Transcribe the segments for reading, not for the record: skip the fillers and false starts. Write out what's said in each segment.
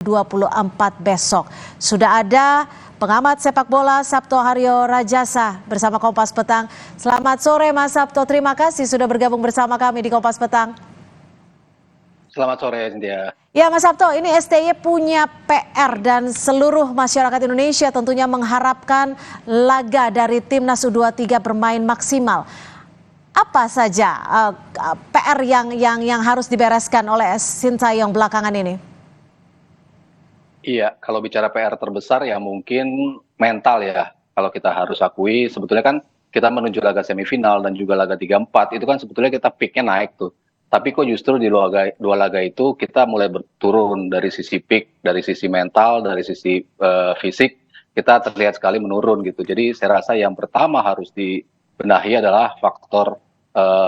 24 besok. Sudah ada pengamat sepak bola Sabto Haryo Rajasa bersama Kompas Petang. Selamat sore Mas Sabto, terima kasih sudah bergabung bersama kami di Kompas Petang. Selamat sore Cynthia. Ya Mas Sabto, ini STY punya PR dan seluruh masyarakat Indonesia tentunya mengharapkan laga dari Timnas U23 bermain maksimal. Apa saja PR yang harus dibereskan oleh Sintayong belakangan ini? Iya, kalau bicara PR terbesar ya mungkin mental ya. Kalau kita harus akui, sebetulnya kan kita menuju laga semifinal dan juga laga 3-4, itu kan sebetulnya kita peaknya naik tuh. Tapi kok justru di dua laga itu kita mulai berturun dari sisi peak, dari sisi mental, dari sisi fisik, kita terlihat sekali menurun gitu. Jadi saya rasa yang pertama harus dibenahi adalah faktor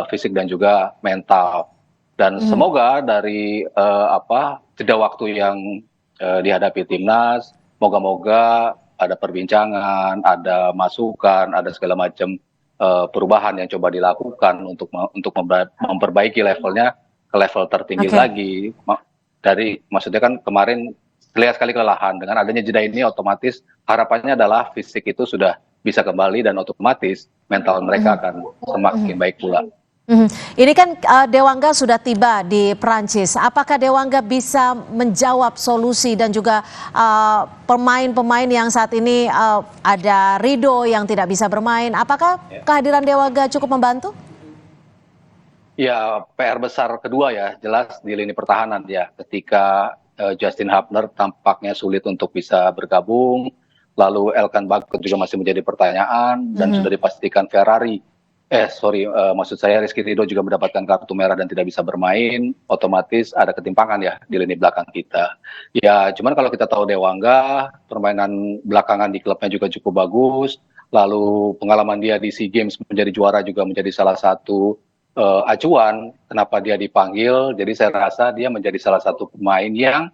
fisik dan juga mental. Dan semoga dari jeda waktu yang dihadapi timnas, moga-moga ada perbincangan, ada masukan, ada segala macam perubahan yang coba dilakukan untuk memperbaiki levelnya ke level tertinggi lagi. Maksudnya kan kemarin terlihat sekali kelelahan, dengan adanya jeda ini otomatis harapannya adalah fisik itu sudah bisa kembali dan otomatis mental mereka akan semakin baik pula. Ini kan Dewangga sudah tiba di Prancis. Apakah Dewangga bisa menjawab solusi dan juga pemain-pemain yang saat ini ada Rido yang tidak bisa bermain? Apakah kehadiran Dewangga cukup membantu? Ya, PR besar kedua ya, jelas di lini pertahanan ya. Ketika Justin Hubner tampaknya sulit untuk bisa bergabung, lalu Elkan Bagot juga masih menjadi pertanyaan dan sudah dipastikan maksud saya Rizky Ridho juga mendapatkan kartu merah dan tidak bisa bermain, otomatis ada ketimpangan ya di lini belakang kita. Ya, cuman kalau kita tahu Dewangga, permainan belakangan di klubnya juga cukup bagus, lalu pengalaman dia di SEA Games menjadi juara juga menjadi salah satu acuan kenapa dia dipanggil. Jadi saya rasa dia menjadi salah satu pemain yang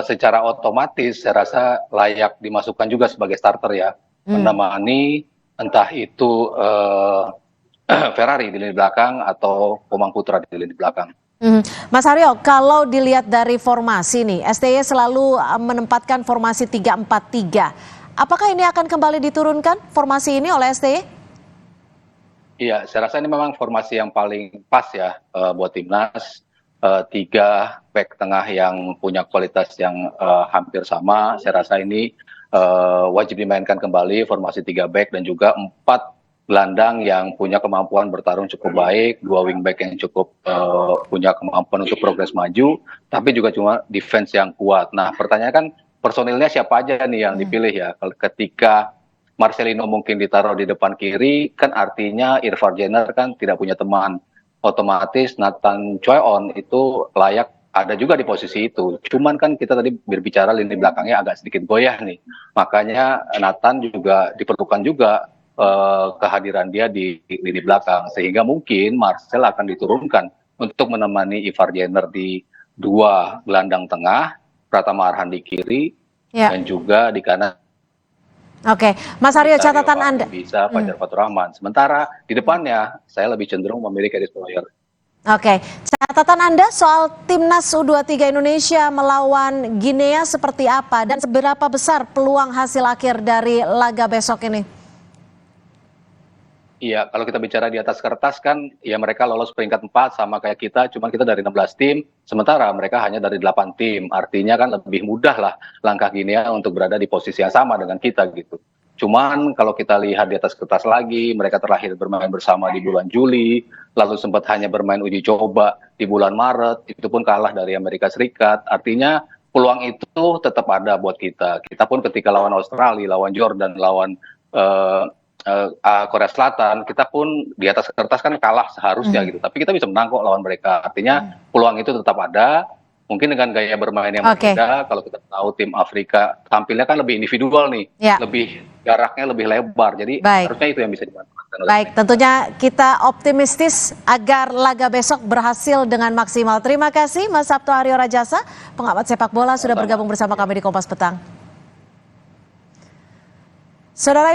secara otomatis saya rasa layak dimasukkan juga sebagai starter ya, menemani entah itu Ferrari di lini belakang atau Komang Putra di lini belakang. Mas Haryo, kalau dilihat dari formasi nih, STY selalu menempatkan formasi 3-4-3. Apakah ini akan kembali diturunkan formasi ini oleh STY? Iya, saya rasa ini memang formasi yang paling pas ya buat timnas. 3 back tengah yang punya kualitas yang hampir sama. Saya rasa ini wajib dimainkan kembali formasi 3 back dan juga 4 gelandang yang punya kemampuan bertarung cukup baik, 2 wingback yang cukup punya kemampuan untuk progres maju, tapi juga cuma defense yang kuat. Nah, pertanyaan kan personilnya siapa aja nih yang dipilih ya? Ketika Marcelino mungkin ditaruh di depan kiri, kan artinya Irfan Jenner kan tidak punya teman. Otomatis Nathan Choi-on itu layak ada juga di posisi itu. Cuman kan kita tadi berbicara lini belakangnya agak sedikit goyah nih. Makanya Nathan juga diperlukan juga kehadiran dia di lini belakang, sehingga mungkin Marcel akan diturunkan untuk menemani Irfan Jenner di 2 gelandang tengah, Pratama Arhan di kiri dan juga di kanan. Oke, Mas Haryo, catatan Anda bisa Fajar Fatur Rahman. Sementara di depannya saya lebih cenderung memilih Kadis Boyer. Oke, catatan Anda soal Timnas U23 Indonesia melawan Guinea seperti apa dan seberapa besar peluang hasil akhir dari laga besok ini? Iya, kalau kita bicara di atas kertas kan, ya mereka lolos peringkat 4 sama kayak kita, cuma kita dari 16 tim, sementara mereka hanya dari 8 tim. Artinya kan lebih mudah lah langkah Guinea untuk berada di posisi yang sama dengan kita gitu. Cuman kalau kita lihat di atas kertas lagi, mereka terakhir bermain bersama di bulan Juli, lalu sempat hanya bermain uji coba di bulan Maret, itu pun kalah dari Amerika Serikat. Artinya peluang itu tetap ada buat kita. Kita pun ketika lawan Australia, lawan Jordan, lawan Korea Selatan, kita pun di atas kertas kan kalah seharusnya gitu, tapi kita bisa menang kok lawan mereka. Artinya peluang itu tetap ada, mungkin dengan gaya bermain yang berbeda. Kalau kita tahu tim Afrika tampilnya kan lebih individual nih, lebih jaraknya lebih lebar, jadi harusnya itu yang bisa dimanfaatkan. Baik, tentunya kita optimistis agar laga besok berhasil dengan maksimal. Terima kasih Mas Sabto Haryo Rajasa, pengamat sepak bola, sudah bergabung bersama kami di Kompas Petang. Saudara